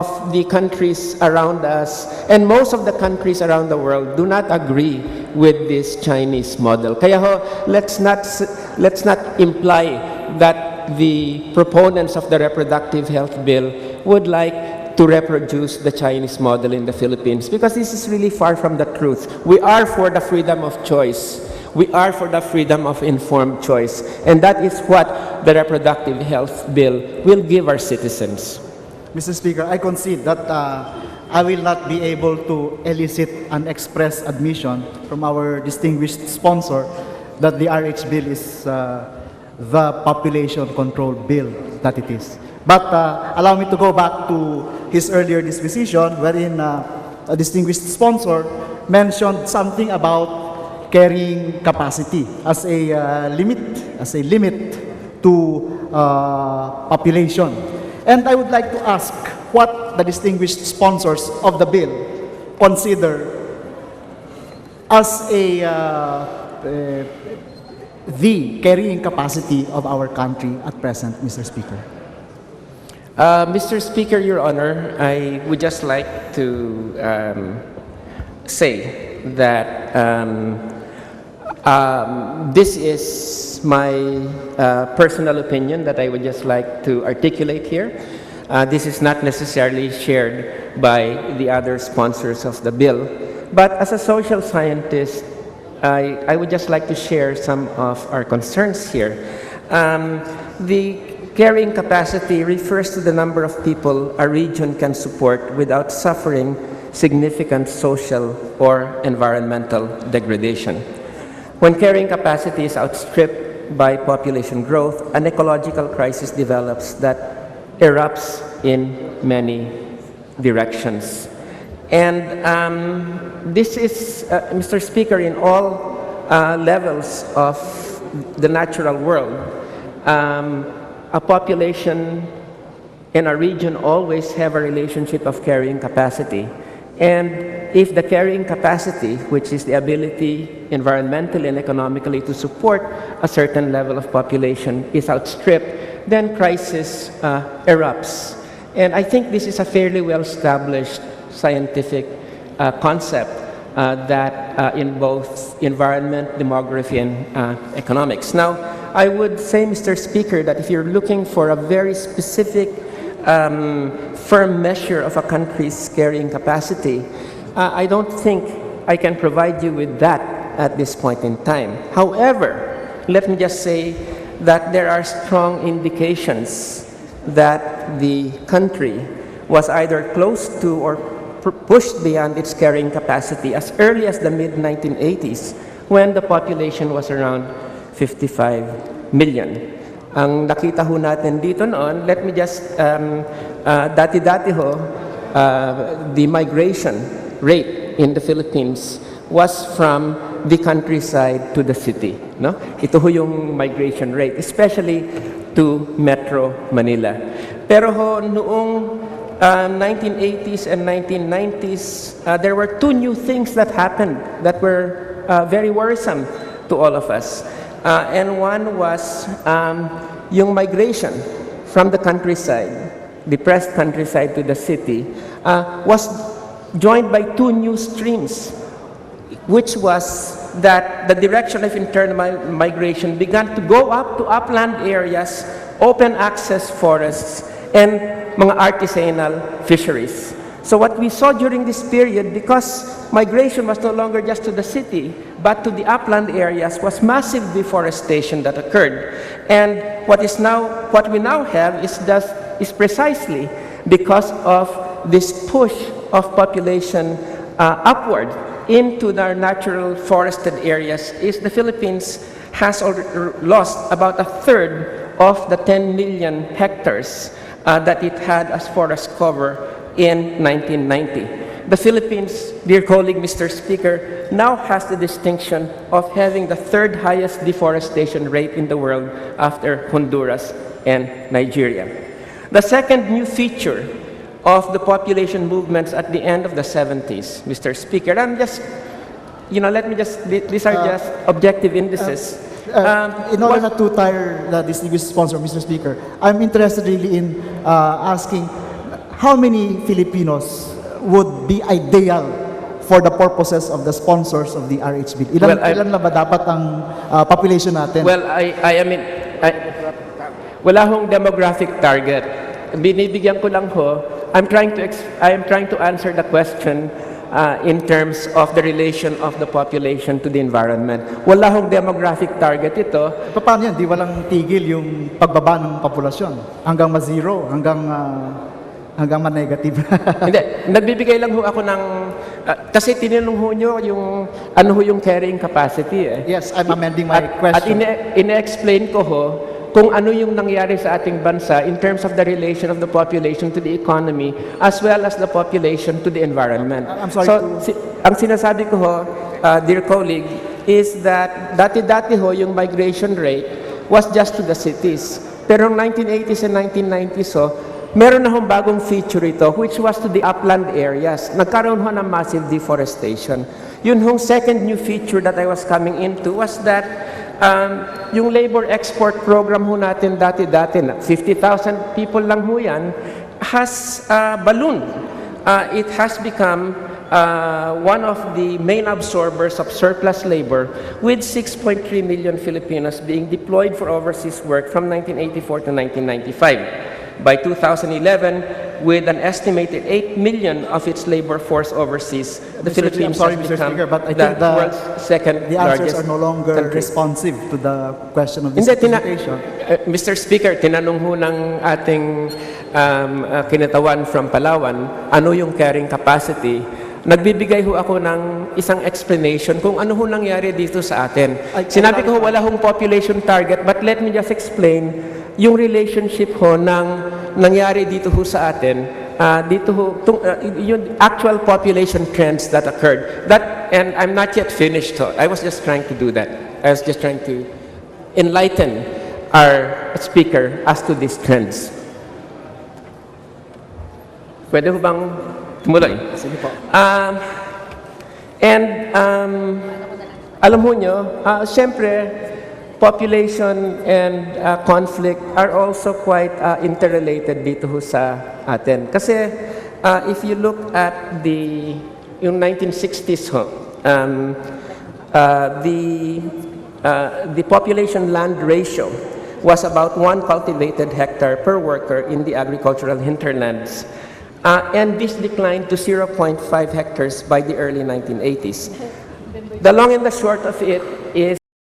of the countries around us, and most of the countries around the world do not agree with this Chinese model. Kaya ho, let's not imply that the proponents of the reproductive health bill would like to reproduce the Chinese model in the Philippines, because this is really far from the truth. We are for the freedom of choice. We are for the freedom of informed choice. And that is what the reproductive health bill will give our citizens. Mr. Speaker, I concede that I will not be able to elicit an express admission from our distinguished sponsor that the RH bill is the population control bill that it is. But allow me to go back to his earlier disposition, wherein a distinguished sponsor mentioned something about carrying capacity as a limit to population. And I would like to ask what the distinguished sponsors of the bill consider as the carrying capacity of our country at present, Mr. Speaker. Mr. Speaker, Your Honor, I would just like to say that this is my personal opinion that I would just like to articulate here. This is not necessarily shared by the other sponsors of the bill. But as a social scientist, I would just like to share some of our concerns here. The carrying capacity refers to the number of people a region can support without suffering significant social or environmental degradation. When carrying capacity is outstripped by population growth, an ecological crisis develops that erupts in many directions. And this is, Mr. Speaker, in all levels of the natural world. A population and a region always have a relationship of carrying capacity. And if the carrying capacity, which is the ability environmentally and economically to support a certain level of population, is outstripped, then crisis erupts. And I think this is a fairly well-established scientific concept that in both environment, demography, and economics. Now, I would say, Mr. Speaker, that if you're looking for a very specific firm measure of a country's carrying capacity, I don't think I can provide you with that at this point in time. However, let me just say that there are strong indications that the country was either close to or pushed beyond its carrying capacity as early as the mid-1980s, when the population was around 55 million. Ang nakita ho natin dito noon, let me just, dati-dati ho, the migration rate in the Philippines was from the countryside to the city. No? Ito ho yung migration rate, especially to Metro Manila. Pero ho, noong 1980s and 1990s, there were two new things that happened that were very worrisome to all of us. And one was yung migration from the countryside, depressed countryside to the city, was joined by two new streams, which was that the direction of internal migration began to go up to upland areas, open access forests, and mga artisanal fisheries. So what we saw during this period, because migration was no longer just to the city, but to the upland areas, was massive deforestation that occurred. And what we now have is precisely because of this push of population upward into their natural forested areas, is the Philippines has lost about a third of the 10 million hectares that it had as forest cover in 1990. The Philippines, dear colleague, Mr. Speaker, now has the distinction of having the third highest deforestation rate in the world after Honduras and Nigeria. The second new feature of the population movements at the end of the 70s, Mr. Speaker, I'm just, let me just, these are just objective indices. In order not to tire the distinguished sponsor, Mr. Speaker, I'm interested really in asking how many Filipinos would be ideal for the purposes of the sponsors of the RH bill? Ilan na ba dapat ang population natin? Well, I mean, wala hong demographic target. Binibigyan ko lang ho, I am trying to answer the question in terms of the relation of the population to the environment. Wala hong demographic target ito. Paano yan? Di walang tigil yung pagbaba ng populasyon? Hanggang ma-zero? Hanggang ma-negative? Hindi. Nagbibigay lang ho ako ng... kasi tinanong ho nyo yung ano ho yung carrying capacity. Yes, I'm amending my question. At ine-explain ko ho kung ano yung nangyari sa ating bansa in terms of the relation of the population to the economy as well as the population to the environment. I'm sorry ang sinasabi ko ho, dear colleague, is that dati-dati ho yung migration rate was just to the cities. Pero noong 1980s and 1990s ho, meron na hong bagong feature ito which was to the upland areas. Nagkaroon ho ng massive deforestation. Yun hong second new feature that I was coming into was that yung labor export program ho natin dati-dati na 50,000 people lang ho yan has ballooned. It has become one of the main absorbers of surplus labor with 6.3 million Filipinos being deployed for overseas work from 1984 to 1995. By 2011, with an estimated 8 million of its labor force overseas, the Philippines has become Speaker, but I the think world's second the answers largest are no longer country. responsive to the question of this Hindi, presentation. Mr. Speaker, tinanong ho ng ating kinatawan from Palawan, ano yung carrying capacity. Nagbibigay ho ako ng isang explanation kung ano ho nangyari dito sa atin. Sinabi ko ho, wala hong population target, but let me just explain yung relationship ho ng nangyari dito ho sa atin, dito ho, yung actual population trends that occurred. And I'm not yet finished ho. I was just trying to do that. I was just trying to enlighten our speaker as to these trends. Pwede ho bang tumuloy? Sige po. Alam ho nyo, siyempre, population and conflict are also quite interrelated dito ho sa atin. Kasi if you look at yung 1960s ho, the population land ratio was about 1 cultivated hectare per worker in the agricultural hinterlands. And this declined to 0.5 hectares by the early 1980s. The long and the short of it is